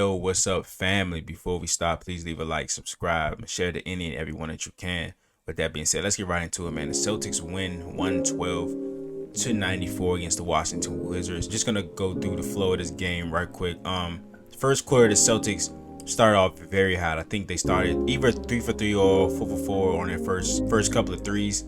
Yo, what's up, family? Before we start, please leave a like, subscribe, and share to any and everyone that you can. With that being said, let's get right into it, man. The Celtics win 112-94 against the Washington Wizards. Just gonna go through the flow of this game right quick. First quarter, the Celtics started off very hot. I think they started either 3 for 3 or 4 for 4 on their first couple of threes.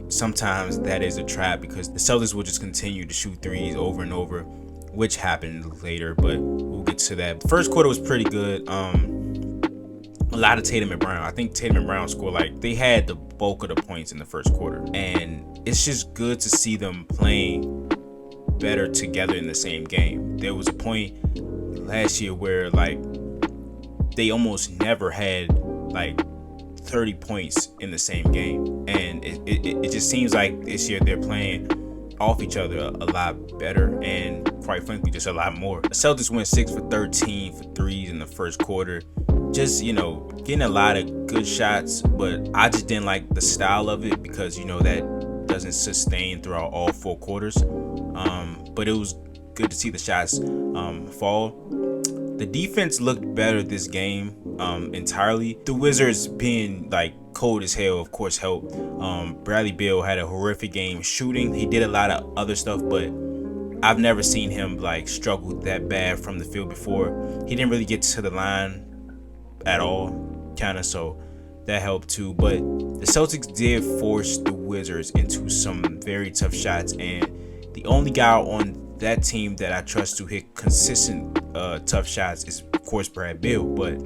Sometimes that is a trap because the Celtics will just continue to shoot threes over and over, which happened later, but we'll get to that. The first quarter was pretty good. A lot of Tatum and Brown. I think Tatum and Brown scored, they had the bulk of the points in the first quarter, and it's just good to see them playing better together in the same game. There was a point last year where they almost never had 30 points in the same game, and it just seems like this year they're playing off each other a lot better, and quite frankly just a lot more. The Celtics went 6 for 13 for threes in the first quarter, just getting a lot of good shots, but I just didn't like the style of it because that doesn't sustain throughout all 4 quarters. But it was good to see the shots fall. The defense looked better this game entirely. The Wizards being cold as hell, of course, helped. Bradley Beal had a horrific game shooting. He did a lot of other stuff, but I've never seen him struggle that bad from the field before. He didn't really get to the line at all, so that helped too. But the Celtics did force the Wizards into some very tough shots, and the only guy on that team that I trust to hit consistent tough shots is, of course, Brad Beal, but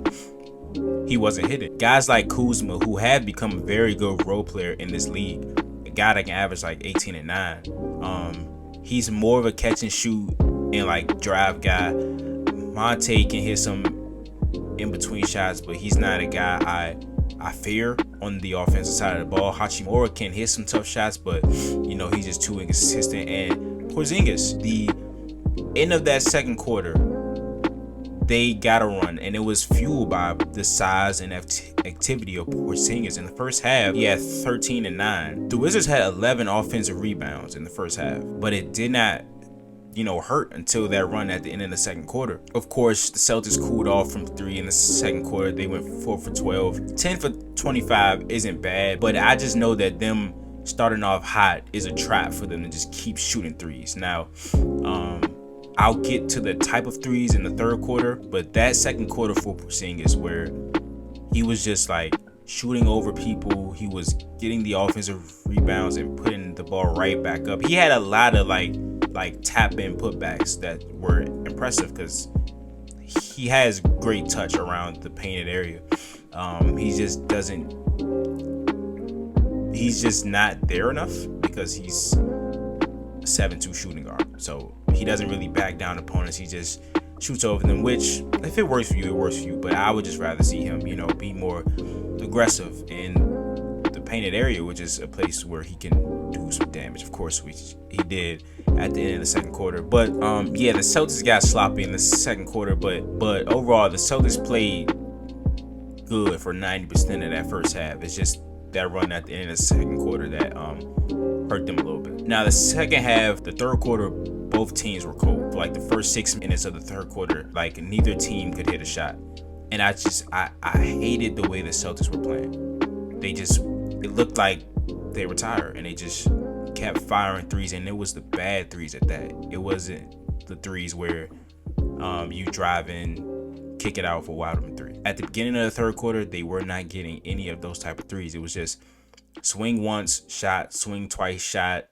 he wasn't hitting. Guys like Kuzma, who have become a very good role player in this league, a guy that can average 18 and 9. He's more of a catch and shoot and drive guy. Monte can hit some in between shots, but he's not a guy I fear on the offensive side of the ball. Hachimura can hit some tough shots, but he's just too inconsistent. And Porzingis, the end of that second quarter, they got a run, and it was fueled by the size and activity of Porzingis. In the first half, he had 13 and 9. The Wizards had 11 offensive rebounds in the first half, but it did not hurt until that run at the end of the second quarter. Of course, the Celtics cooled off from 3 in the second quarter. They went 4 for 12. 10 for 25 isn't bad, but I just know that them starting off hot is a trap for them to just keep shooting threes. Now, I'll get to the type of threes in the third quarter, but that second quarter for Porzingis, where he was just shooting over people, he was getting the offensive rebounds and putting the ball right back up. He had a lot of tap in putbacks that were impressive because he has great touch around the painted area. He's just not there enough because he's a 7'2" shooting guard. So he doesn't really back down opponents. He just shoots over them, which if it works for you, it works for you. But I would just rather see him, be more aggressive in the painted area, which is a place where he can do some damage, of course, which he did at the end of the second quarter. But the Celtics got sloppy in the second quarter, but overall the Celtics played good for 90% of that first half. It's just that run at the end of the second quarter that hurt them a little bit. Now the second half, the third quarter, both teams were cold. For the first 6 minutes of the third quarter, neither team could hit a shot, and I hated the way the Celtics were playing. It looked like they were tired, and they just kept firing threes, and it was the bad threes at that. It wasn't the threes where you drive in, kick it out for a wide open three. At the beginning of the third quarter, they were not getting any of those type of threes. It was just swing once, shot, swing twice, shot,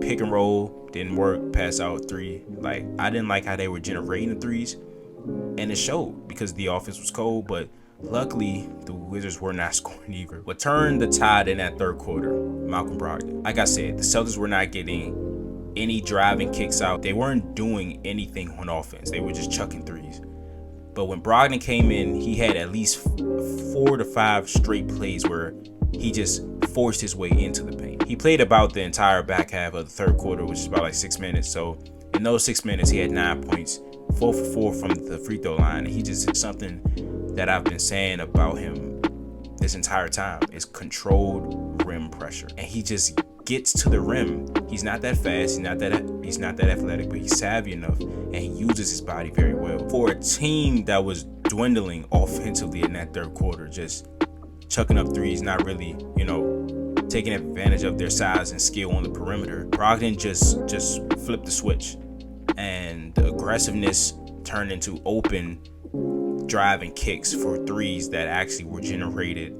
pick and roll, didn't work, pass out 3. I didn't like how they were generating the threes, and it showed because the offense was cold, but luckily the Wizards were not scoring either. What turned the tide in that third quarter? Malcolm Brogdon. Like I said, the Celtics were not getting any driving kicks out. They weren't doing anything on offense. They were just chucking threes. But when Brogdon came in, he had at least 4 to 5 straight plays where he just forced his way into the paint. He played about the entire back half of the third quarter, which is about 6 minutes. So in those 6 minutes, he had 9 points, 4 for 4 from the free throw line. And he just did something that I've been saying about him this entire time, is controlled rim pressure. And he just gets to the rim. He's not that fast, he's not that athletic, but he's savvy enough, and he uses his body very well. For a team that was dwindling offensively in that third quarter, just chucking up threes, not really, taking advantage of their size and skill on the perimeter, Brogdon just flipped the switch, and the aggressiveness turned into open driving kicks for threes that actually were generated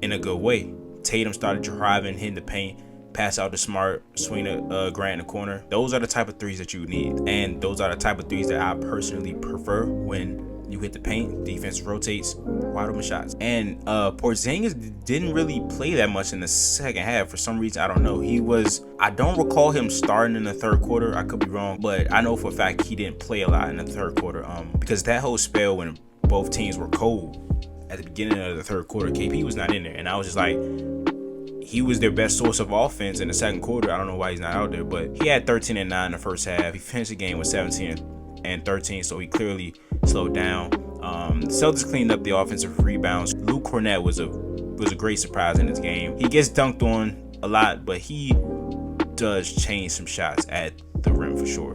in a good way. Tatum started driving, hitting the paint, pass out to Smart, swing to Grant in the corner. Those are the type of threes that you need, and those are the type of threes that I personally prefer. When you hit the paint, defense rotates, wide open shots. And Porzingis didn't really play that much in the second half for some reason. I don't know. I don't recall him starting in the third quarter. I could be wrong, but I know for a fact he didn't play a lot in the third quarter. Because that whole spell when both teams were cold at the beginning of the third quarter, KP was not in there, and I was just like, he was their best source of offense in the second quarter. I don't know why he's not out there, but he had 13 and 9 in the first half. He finished the game with 17 and 13, so he clearly slowed down. The Celtics cleaned up the offensive rebounds. Luke Cornett was a great surprise in this game. He gets dunked on a lot, but he does change some shots at the rim for sure.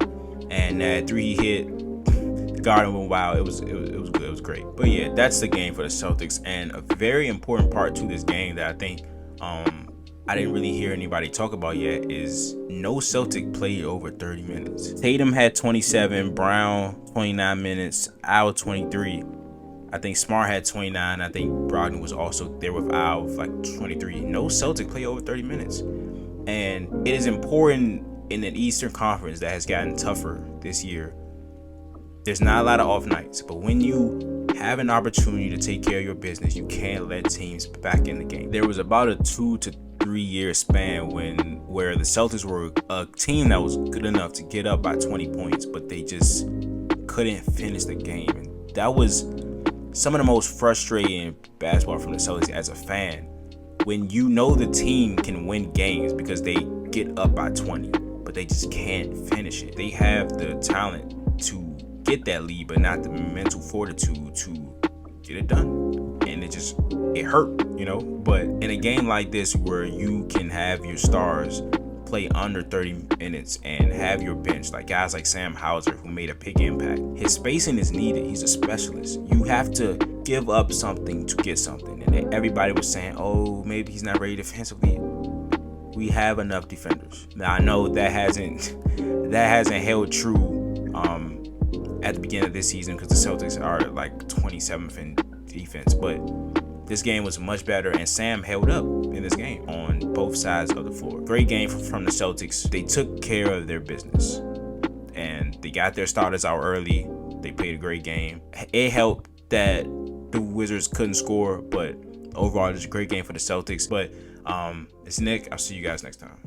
And that three he hit, the Garden went wild. It was good. It was great. But yeah, that's the game for the Celtics, and a very important part to this game that I think I didn't really hear anybody talk about yet is no Celtic played over 30 minutes. Tatum had 27, Brown 29 minutes, Al 23. I think Smart had 29. I think Brogdon was also there with Al with like 23. No Celtic played over 30 minutes. And it is important in an Eastern Conference that has gotten tougher this year. There's not a lot of off nights, but when you have an opportunity to take care of your business, you can't let teams back in the game. There was about a 2 to 3 year span where the Celtics were a team that was good enough to get up by 20 points, but they just couldn't finish the game. And that was some of the most frustrating basketball from the Celtics as a fan. When you know the team can win games because they get up by 20, but they just can't finish it. They have the talent to get that lead, but not the mental fortitude to get it done. And it hurt, but in a game like this where you can have your stars play under 30 minutes and have your bench, like guys like Sam Hauser, who made a big impact, his spacing is needed. He's a specialist. You have to give up something to get something. And everybody was saying, oh, maybe he's not ready defensively. We have enough defenders. Now I know that hasn't held true at the beginning of this season because the Celtics are like 27th in defense, but this game was much better, and Sam held up in this game on both sides of the floor. Great game from the Celtics. They took care of their business, and they got their starters out early. They played a great game. It helped that the Wizards couldn't score, but overall, it's a great game for the Celtics. But it's Nick. I'll see you guys next time.